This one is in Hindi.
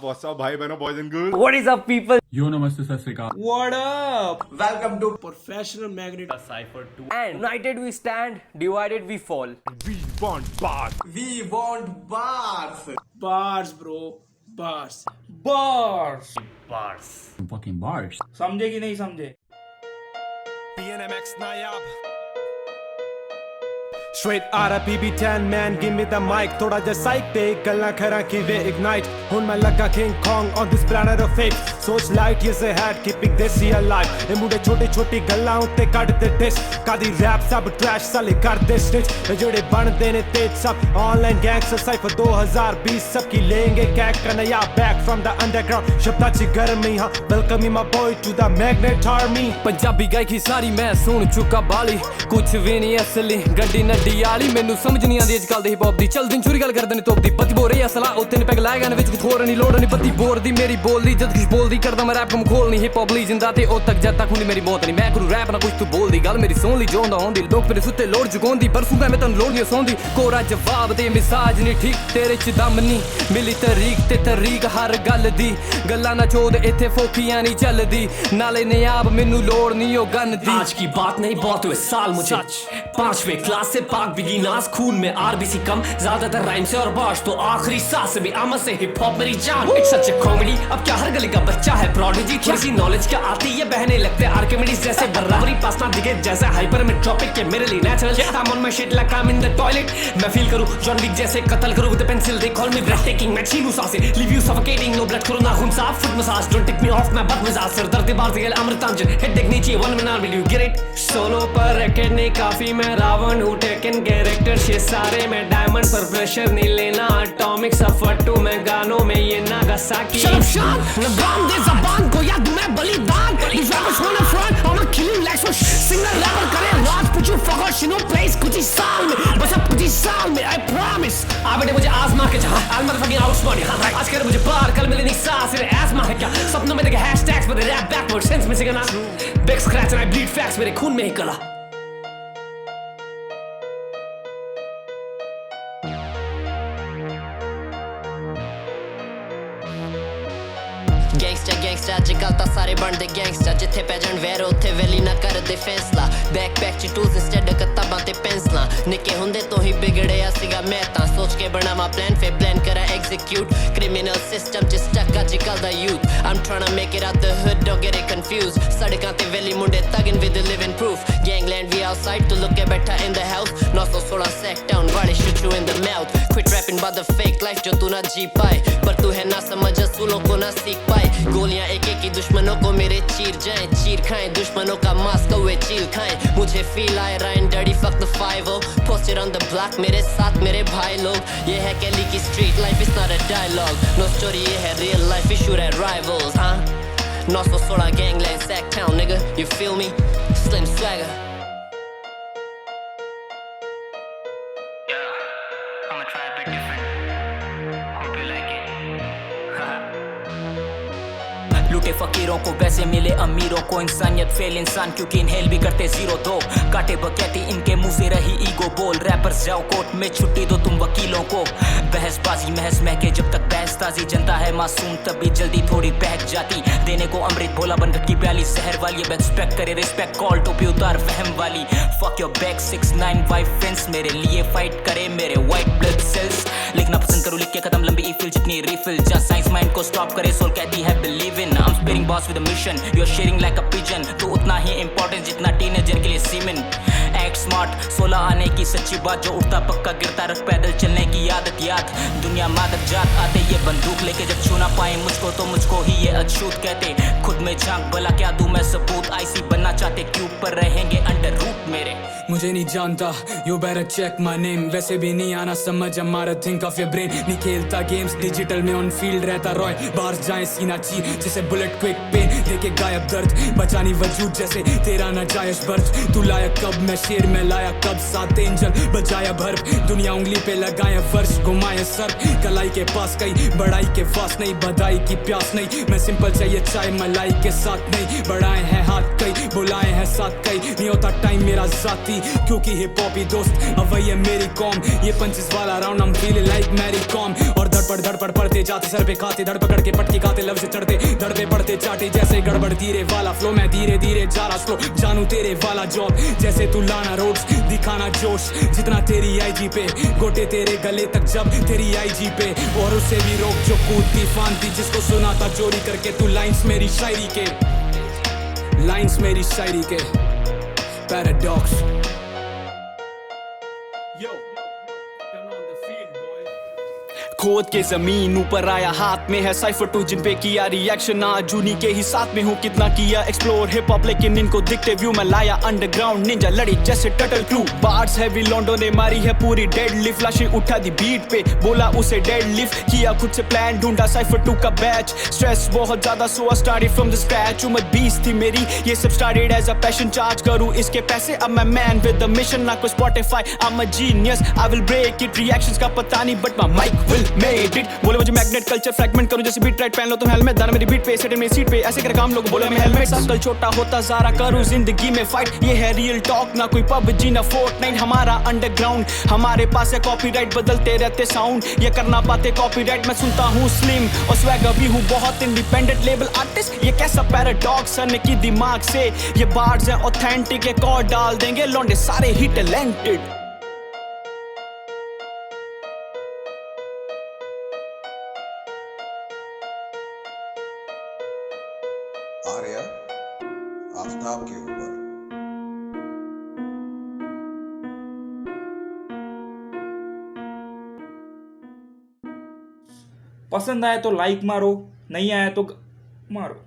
What's up, भाई बहनों, boys and girls? What is up, people? Yo, namaste, sat sri akal. What up? Welcome to Professional Magnet. Cypher 2. And united we stand, divided we fall. We want bars. We want bars. Bars, bro. Bars. Bars. Bars. Fucking bars. समझे कि नहीं समझे? BNMX Nayab Straight out of BB10 man, give me the mic. थोड़ा जा साइक पे गल्ला खरा की वे ignite. हुन मैं लगा King Kong on this planet of fake. सोच light ये से hat keeping this here alive. ये मुंडे छोटी छोटी गल्ला उत्ते काट दे dish. कादी rap सब trash साले कर दे stitch. ये जोड़े बन देने तेज सब online gangster cypher 2020 सबकी लेंगे कैक का नया back from the underground. शब्दाची गर्मी हाँ welcome my boy to the Magnet Army. Punjabi गायकी सारी मैं सुन चुका बाली कुछ भी नहीं असली गड्डी नड्डी आली मैनू समझ नहीं आती अजकल दे हिप हॉप दी चल दिन चोरी गल करदे ने तोप दी बत्ती बोरे असला उत्ते ने पैग लाए गाने विच कुछ होर नहीं लोड़ नहीं बत्ती बोर दी मेरी बोलदी जद कुछ बोलदी करदा मैं रैप मुखोल नहीं हिप हॉप ली जिंदा ते ओ तक जद तक हुंदी मेरी मौत नहीं मैं करू रैप ना कुछ तू बोलदी गल मेरी सोन ली जोंदा होंदी लोग फिर सुत्ते लोड़ जुगोंदी बरसूगा मैं तन लोड़ नहीं सोंदी कोरा जवाब दे मिसाज नहीं ठीक तेरे च दम नहीं मिली तरीक हर गल दी गल्ला ना चोद इत्थे फोकियां नहीं चलदी नाले नयाब मैनू लोड़ नहीं ओ गन दी आज की बात नहीं बहुत हुए साल मुझे पांचवे क्लास से पाक बिगिनर्स खून में आरबीसी कम ज्यादातर राइम से और बाश तो आखिरी सांस में आमद से हिप हॉप मेरी जान एक सच कॉमेडी अब क्या हर गली का बच्चा है प्रोडिजी थोड़ी सी नॉलेज क्या आती है बहने लगते आर्किमिडीज जैसे बराबरी पास ना दिखे जैसे हाइपर में टॉपिक के मेरे लिए natural I am on my shit like I am in the toilet मैं फील करूं जॉन विक जैसे कत्ल करूं with pencil they call me breathtaking मैं छीनूं सांसें leave you suffocating no blood करो ना खून साफ foot massage don't take me off मैं बदमिजाज सर दर्द बार दिल अमृतांजन हेडेक नीचे वन में ना will you get it solo पर रैकेट नहीं काफी मैं रावण हूं टेकन कैरेक्टर ये सारे में डायमंड पर प्रेशर नहीं लेना एटॉमिक सफर टू मैं गानों में ये नागासाकी शर्मशान लगाम दे ज़बान को याद मैं बलिदान These rappers wanna front I'ma kill you like some singer rapper करे राज put you fuck out she no place कुछ ही साल में बस अब कुछ ही साल में I promise आ बेटे मुझे आजमा के चाहा I'll motherfucking outsmart you आज कर मुझे बाहर कल मिले नहीं सांस तेरे एस्मा है क्या सपनों में देखे hashtags पर रैप backwards sense में से गाना big scratch and I bleed facts मेरे खून में ही कला गैंगस्टर गैंगस्टर अजकल ਤਾਂ ਸਾਰੇ ਬਣਦੇ ਗੈਂਗਸਟਰ ਜਿੱਥੇ ਪੈ ਜਾਣ ਵੈਰ ਉੱਥੇ ਵੈਲੀ ਨਾ ਕਰਦੇ ਫੈਸਲਾ ਬੈਕਪੈਕ ਚ ਟੂਲਸ ਇੰਸਟੈਡ ਕਿਤਾਬਾਂ ਤੇ ਪੈਨਸਲਾਂ ਨਿੱਕੇ ਹੁੰਦੇ ਤੋਂ ਹੀ ਵਿਗੜਿਆ ਸੀਗਾ ਮੈਂ ਤਾਂ ਸੋਚ ਕੇ ਬਣਾਵਾਂ ਪਲਾਨ ਫੇ ਪਲਾਨ ਕਰਾਂ ਐਗਜ਼ੀਕਿਊਟ ਕ੍ਰਿਮੀਨਲ ਸਿਸਟਮ ਚ ਸਟਕ ਅਜਕਲ ਦਾ youth I'm trying to make it out the hood don't get it confused ਸੜਕਾਂ ਤੇ ਵੈਲੀ ਮੁੰਡੇ ਤਗਨ ਵਿਦ ਲਿਵਿੰਗ ਪ੍ਰੂਫ ਗੈਂਗਲੈਂਡ ਵੀ ਆਊਟਸਾਈਡ ਤੋਂ ਲੁੱਕ ਕੇ ਬੈਠਾ ਇਨ ਦ ਹਾਊਸ 916 ਸੈਕ ਡਾਊਨ ਵਾਲੇ shoot you in the mouth quit rapping by the fake life जो तू ना जी पाए पर तू है ना समझ असूलों को ना सीख पाए गोलियां एक एक ही दुश्मनों को मेरे चीर जाएं चीर खाएं दुश्मनों का मांस कौवे चील खाएं मुझे फील आए राइन daddy fuck the 5-0 posted on the block मेरे साथ मेरे भाई लोग ये है कैली की street life is not a dialogue no story ये है रियल लाइफ इशू है राइवल्स हाँ 916 gangland sack town nigga you feel me slim swagger I'ma try a bit different. Hope you like it. लूटे फकीरों को वैसे मिले अमीरों को इंसानियत फेल इंसान क्योंकि इनहेल भी करते 0-2 काटे बकैती इनके मुंह से रही ईगो बोल रैपर्स जाओ कोर्ट में छुट्टी दो तुम वकीलों को बहसबाजी महज महके जब तक बहस ताजी जनता है मासूम तभी जल्दी थोड़ी बहक जाती देने को अमृत भोला बनकर की प्याली जहर वाली अब एक्सपेक्ट करे रिस्पेक्ट कॉल टोपी उतार फहम वाली fuck your back 6-9 wife friends मेरे लिए फाइट करे मेरे वाइट ब्लड सेल्स लिखना पसंद करूं लिख के खत्म लंबी ई फिल जितनी रीफिल जस्ट साइंस माइंड को स्टॉप करे सोल कहती है believe in I'm spitting boss with a mission You're sharing like a pigeon तो उतना ही important जितना टीनेजर के लिए सीमेन Act smart 16 आने की सच्ची बात जो उठता पक्का गिरता रख पैदल चलने की आदत याद दुनिया मादक जात आते ये बंदूक लेके जब छू ना पाए मुझको तो मुझको ही ये अछूत कहते खुद में झांक भला क्या दूं मैं सबूत आईसी बनना चाहते क्यूब पर रहेंगे अंडर रूट मेरे मुझे नहीं जानता you better check my name वैसे भी नहीं आना समझ हमारा think of your brain नहीं खेलता गेम्स डिजिटल में ऑन फील्ड रहता रॉय बाहर जाए सीना चीर जैसे बुलेट क्विक पेन देके गायब दर्द बचानी वजूद जैसे तेरा नाजायज बर्फ तू लाया कब मैं शेर में लाया कब 7 एंजल बजाया भर्फ दुनिया उंगली पे लगाया वर्ष घुमाए सर कलाई के पास कई बड़ाई के पास नहीं बधाई की प्यास नहीं मैं सिंपल चाहिए चाय मलाई के साथ नहीं बढ़ाए हैं हाथ कई बुलाए हैं साथ कई नहीं होता टाइम मेरा जाती क्योंकि हिप हॉप ही दोस्त अब वही है मेरी कॉम ये पंचेस वाला राउंड हम फील लाइक मैरी कॉम और धड़पड़ पड़ते जाते सर पे खाते धड़ पकड़ के पटकी खाते लव से चढ़ते धड़ पे पड़ते चाटे जैसे गड़बड़ धीरे वाला फ्लो मैं धीरे धीरे जा रहा स्लो जानू तेरे वाला जॉब जैसे तू लाना रोड्स दिखाना जोश जितना तेरी आईजी पे गोटे तेरे गले तक जब तेरी आईजी पे और उससे भी रोक जो कूदती फांती जिसको सुना था चोरी करके तू लाइंस मेरी शायरी के पैराडॉक्स खोद के जमीन ऊपर आया हाथ में है साइफर टू जिन पे किया रिएक्शन आज उन्हीं के ही साथ में हूँ कितना किया एक्सप्लोर हिप हॉप लेकिन इनको दिखते व्यू में लाया अंडरग्राउंड निंजा लड़ी जैसे टर्टल क्रू बार्स हैवी लॉन्डो ने मारी है पूरी डेड लिफ्ट लाशें उठा दी बीट पे बोला उसे डेड लिफ्ट किया खुद से प्लान ढूंढा साइफर टू का बैच स्ट्रेस बहुत ज्यादा so I started from the scratch उम्र 20 थी मेरी ये सब started as a passion charge करूँ इसके पैसे अब मैं मैन विद द मिशन ना कोई Spotify I am a genius I will break it reactions का पता नहीं but my mic will made it बोले मुझे मैग्नेट कल्चर फ्रैगमेंट करूं जैसे बीट राइट पहन लो तुम हेलमेट दाना मेरी बीट पे सेट मेरी सीट पे ऐसे कर काम लोग बोले मैं हेलमेट सर्कल छोटा होता ज़रा करूं जिंदगी में फाइट ये है रियल टॉक ना कोई पबजी ना फोर्टनाइट हमारा अंडरग्राउंड हमारे पास है कॉपीराइट बदलते रहते साउंड ये करना पाते कॉपीराइट मैं सुनता हूं स्लिम और स्वैगर भी हूं बहुत इंडिपेंडेंट लेबल आर्टिस्ट ये कैसा पैराडॉक्स है की दिमाग से ये बार्ड्स हैं ऑथेंटिक एक और डाल देंगे लौंडे सारे ही टैलेंटेड आर्या आफ्ताब के ऊपर पसंद आए तो लाइक मारो नहीं आया तो मारो।